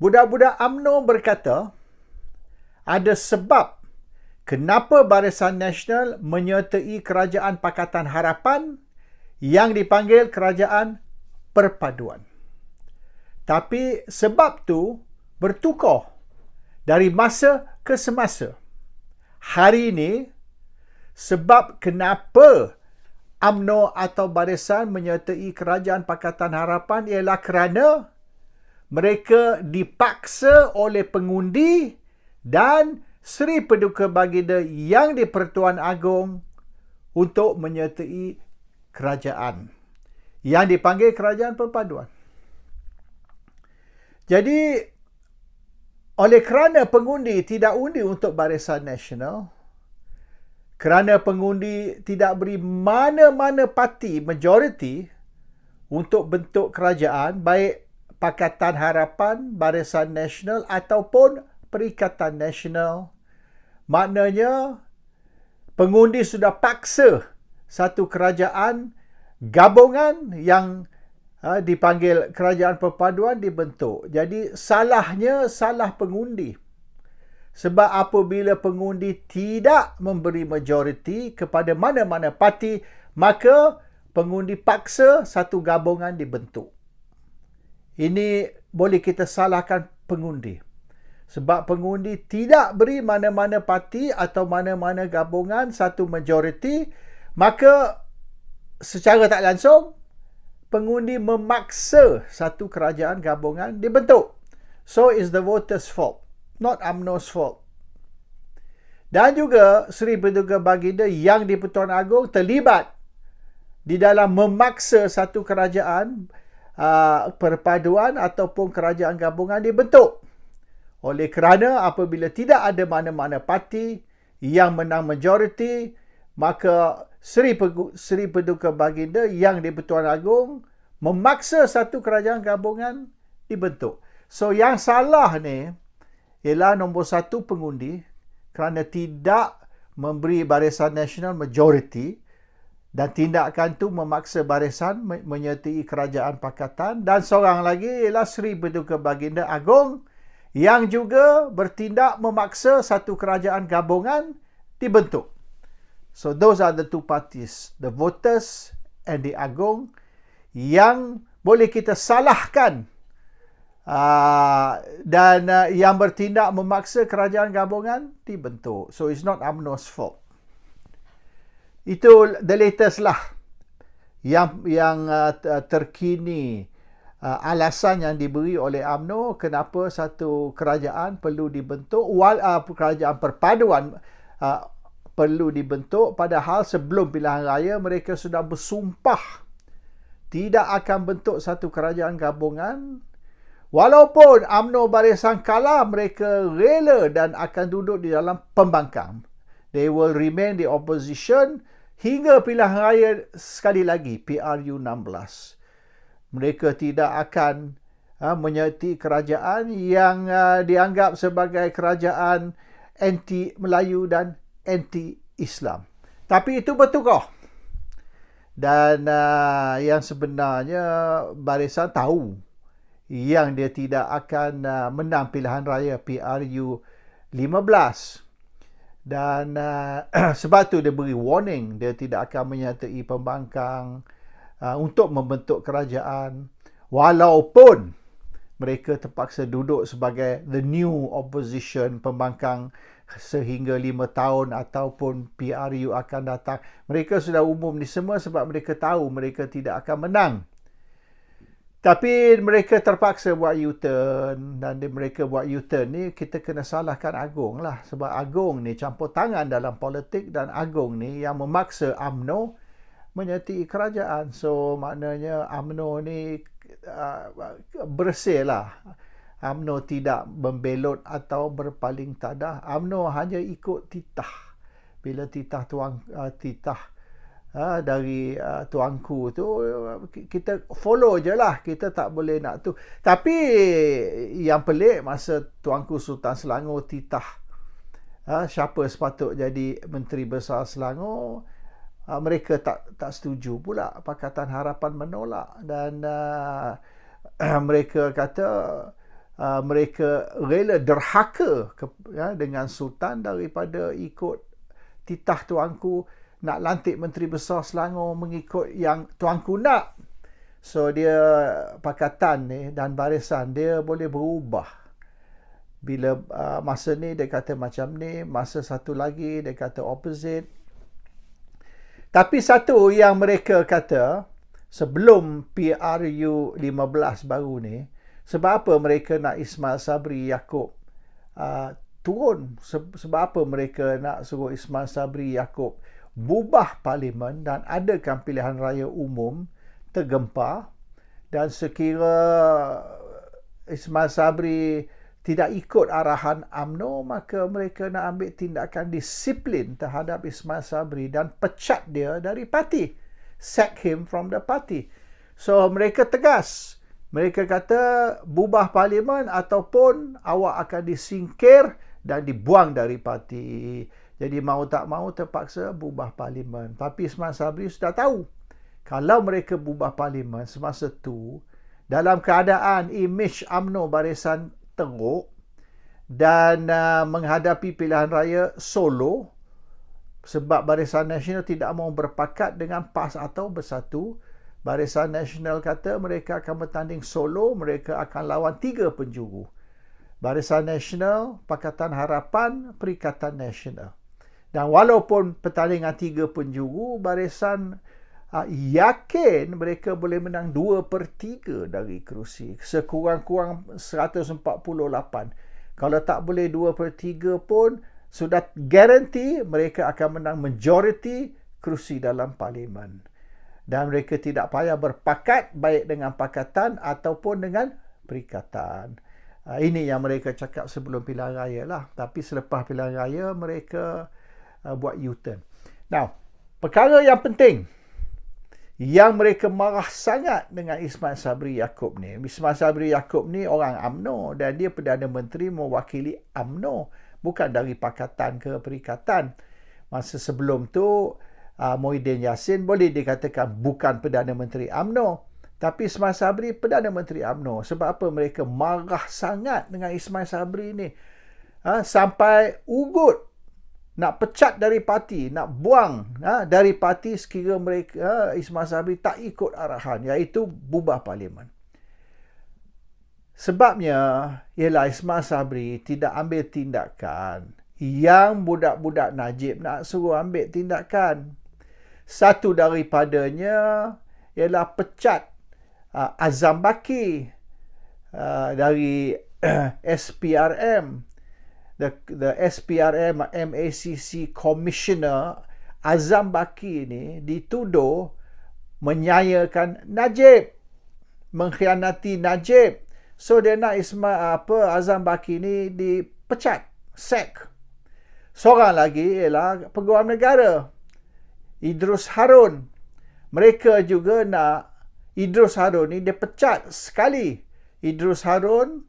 Budak-budak UMNO berkata, ada sebab kenapa Barisan Nasional menyertai Kerajaan Pakatan Harapan yang dipanggil Kerajaan Perpaduan. Tapi sebab tu bertukar dari masa ke semasa. Hari ini, sebab kenapa UMNO atau Barisan menyertai Kerajaan Pakatan Harapan ialah kerana mereka dipaksa oleh pengundi dan Seri Paduka Baginda yang di-Pertuan Agong untuk menyertai kerajaan yang dipanggil Kerajaan Perpaduan. Jadi, oleh kerana pengundi tidak undi untuk Barisan Nasional, kerana pengundi tidak beri mana-mana parti majoriti untuk bentuk kerajaan, baik Pakatan Harapan, Barisan Nasional ataupun Perikatan Nasional, maknanya pengundi sudah paksa satu kerajaan gabungan yang dipanggil Kerajaan Perpaduan dibentuk. Jadi salahnya salah pengundi. Sebab apabila pengundi tidak memberi majoriti kepada mana-mana parti, maka pengundi paksa satu gabungan dibentuk. Ini boleh kita salahkan pengundi. Sebab pengundi tidak beri mana-mana parti atau mana-mana gabungan satu majoriti, maka secara tak langsung, pengundi memaksa satu kerajaan gabungan dibentuk. So, it's the voters' fault, not UMNO's fault. Dan juga Seri Paduka Baginda yang di-Pertuan Agong terlibat di dalam memaksa satu kerajaan perpaduan ataupun kerajaan gabungan dibentuk. Oleh kerana apabila tidak ada mana-mana parti yang menang majoriti, maka Seri Paduka Baginda yang di-Pertuan Agong memaksa satu kerajaan gabungan dibentuk. So, yang salah ni ialah nombor satu pengundi kerana tidak memberi Barisan Nasional majoriti dan tindakan tu memaksa Barisan menyertai Kerajaan Pakatan, dan seorang lagi ialah Seri Paduka Baginda Agong yang juga bertindak memaksa satu kerajaan gabungan dibentuk. So those are the two parties, the voters and the Agong, yang boleh kita salahkan dan yang bertindak memaksa kerajaan gabungan dibentuk. So it's not UMNO's fault. Itu the latest lah yang terkini, alasan yang diberi oleh UMNO kenapa satu kerajaan perlu dibentuk, kerajaan perpaduan perlu dibentuk, padahal sebelum pilihan raya mereka sudah bersumpah tidak akan bentuk satu kerajaan gabungan. Walaupun UMNO Barisan kalah, mereka rela dan akan duduk di dalam pembangkang. They will remain the opposition hingga pilihan raya sekali lagi, PRU 16. Mereka tidak akan menyertai kerajaan yang dianggap sebagai kerajaan anti-Melayu dan anti-Islam. Tapi itu bertukar. Dan yang sebenarnya Barisan tahu yang dia tidak akan menang pilihan raya PRU 15. Dan sebab tu dia beri warning, dia tidak akan menyertai pembangkang untuk membentuk kerajaan, walaupun mereka terpaksa duduk sebagai the new opposition pembangkang sehingga 5 tahun ataupun PRU akan datang. Mereka sudah umum ni semua sebab mereka tahu mereka tidak akan menang. Tapi mereka terpaksa buat U-turn, dan mereka buat U-turn ni kita kena salahkan Agong lah. Sebab Agong ni campur tangan dalam politik dan Agong ni yang memaksa UMNO menyertai kerajaan. So maknanya UMNO ni bersih lah. UMNO tidak membelot atau berpaling tadah. UMNO hanya ikut titah. Bila titah dari tuanku tu, kita follow je lah. Kita tak boleh nak tu. Tapi yang pelik, masa tuanku Sultan Selangor titah siapa sepatut jadi Menteri Besar Selangor, mereka tak setuju pula. Pakatan Harapan menolak. Dan mereka kata mereka rela derhaka dengan Sultan daripada ikut titah tuanku nak lantik Menteri Besar Selangor mengikut yang tuanku nak. So dia pakatan ni dan barisan dia boleh berubah. Bila masa ni dia kata macam ni, masa satu lagi dia kata opposite. Tapi satu yang mereka kata sebelum PRU 15 baru ni, sebab apa mereka nak Ismail Sabri Yaakob turun? Sebab apa mereka nak suruh Ismail Sabri Yaakob bubar parlimen dan adakan pilihan raya umum tergempar? Dan sekira Ismail Sabri tidak ikut arahan UMNO, maka mereka nak ambil tindakan disiplin terhadap Ismail Sabri dan pecat dia dari parti. Sack him from the party. So mereka tegas. Mereka kata bubar parlimen ataupun awak akan disingkir dan dibuang dari parti. Jadi mau tak mau terpaksa bubar parlimen. Tapi Ismail Sabri sudah tahu, kalau mereka bubar parlimen semasa tu, dalam keadaan imej UMNO Barisan teruk dan menghadapi pilihan raya solo, sebab Barisan Nasional tidak mahu berpakat dengan PAS atau Bersatu, Barisan Nasional kata mereka akan bertanding solo, mereka akan lawan 3 penjuru. Barisan Nasional, Pakatan Harapan, Perikatan Nasional. Dan walaupun pertandingan 3 penjuru, Barisan yakin mereka boleh menang 2/3 dari kerusi. Sekurang-kurang 148. Kalau tak boleh 2/3 pun, sudah garanti mereka akan menang majoriti kerusi dalam parlimen. Dan mereka tidak payah berpakat baik dengan pakatan ataupun dengan perikatan. Ini yang mereka cakap sebelum pilihan raya lah. Tapi selepas pilihan raya, mereka buat U-turn. Now, perkara yang penting yang mereka marah sangat dengan Ismail Sabri Yaakob ni. Ismail Sabri Yaakob ni orang UMNO dan dia Perdana Menteri mewakili UMNO, bukan dari Pakatan ke Perikatan. Masa sebelum tu, Muhyiddin Yassin boleh dikatakan bukan Perdana Menteri UMNO. Tapi Ismail Sabri Perdana Menteri UMNO. Sebab apa mereka marah sangat dengan Ismail Sabri ni? Sampai ugut nak pecat dari parti, nak buang dari parti sekira mereka Ismail Sabri tak ikut arahan, iaitu bubar parlimen. Sebabnya ialah Ismail Sabri tidak ambil tindakan yang budak-budak Najib nak suruh ambil tindakan. Satu daripadanya ialah pecat Azam Baki dari SPRM. The SPRM MACC Commissioner Azam Baki ni dituduh menyayakan Najib, mengkhianati Najib. So dia nak Azam Baki ni dipecat, sack. Seorang lagi ialah Peguam Negara Idrus Harun. Mereka juga nak Idrus Harun ni dipecat sekali. Idrus Harun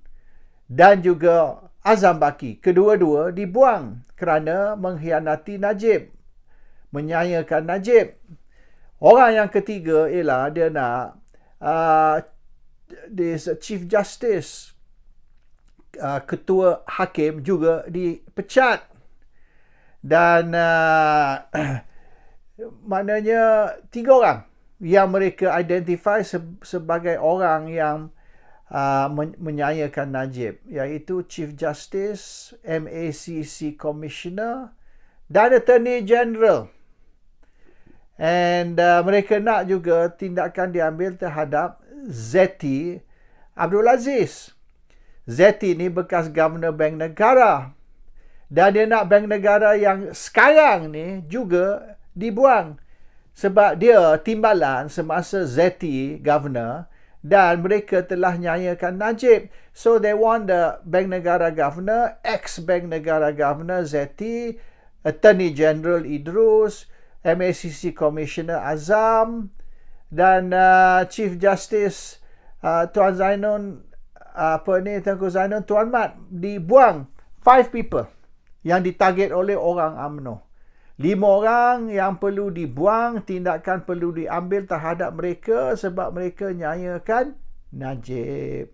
dan juga Azam Baki, kedua-dua dibuang kerana mengkhianati Najib, menyayakan Najib. Orang yang ketiga ialah dia nak Chief Justice, Ketua Hakim juga dipecat. Dan maknanya 3 orang yang mereka identify sebagai orang yang menyayakan Najib, iaitu Chief Justice, MACC Commissioner dan Attorney General. And mereka nak juga tindakan diambil terhadap Zeti Abdul Aziz. Zeti ni bekas Governor Bank Negara. Dan dia nak Bank Negara yang sekarang ni juga dibuang. Sebab dia timbalan semasa Zeti Governor dan mereka telah nyayakan Najib. So they want the Bank Negara Governor, ex-Bank Negara Governor Zeti, Attorney General Idrus, MACC Commissioner Azam dan Chief Justice Tuan Zainun, Tengku Zainun Tuan Mat dibuang. 5 people yang ditarget oleh orang UMNO. 5 orang yang perlu dibuang, tindakan perlu diambil terhadap mereka sebab mereka nyayakan Najib.